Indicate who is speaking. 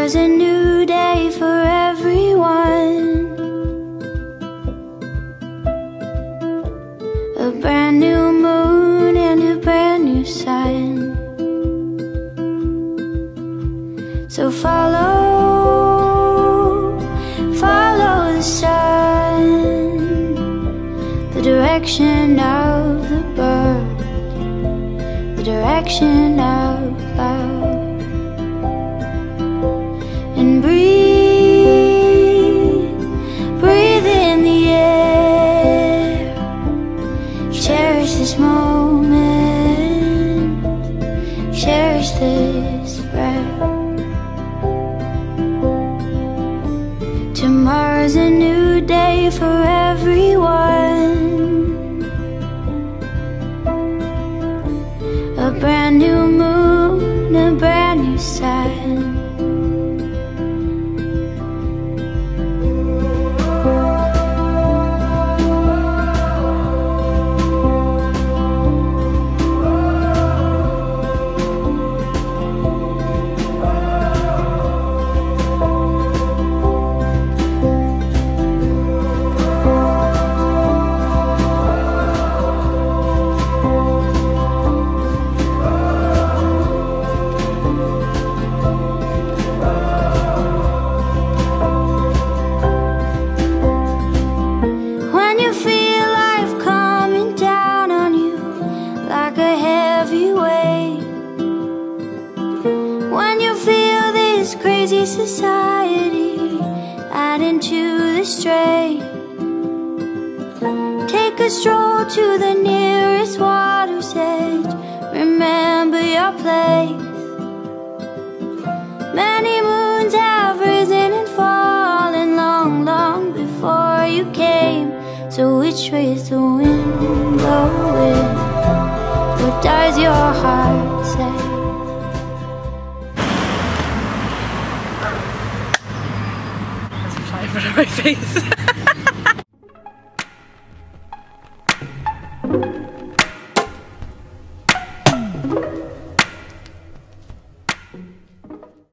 Speaker 1: Tomorrow's a new day for everyone. A brand new moon and a brand new sun. So follow the sun, the direction of the bird, the direction of love. And breathe in the air. Cherish this moment, cherish this breath. Tomorrow's a new day for everyone. A brand new moon, a brand new sun. Society adding to the strain. Take a stroll to the nearest water's edge. Remember your place. Many moons have risen and fallen long, long before you came. So which way is the wind blowing? What does your heart say?
Speaker 2: Put on my face.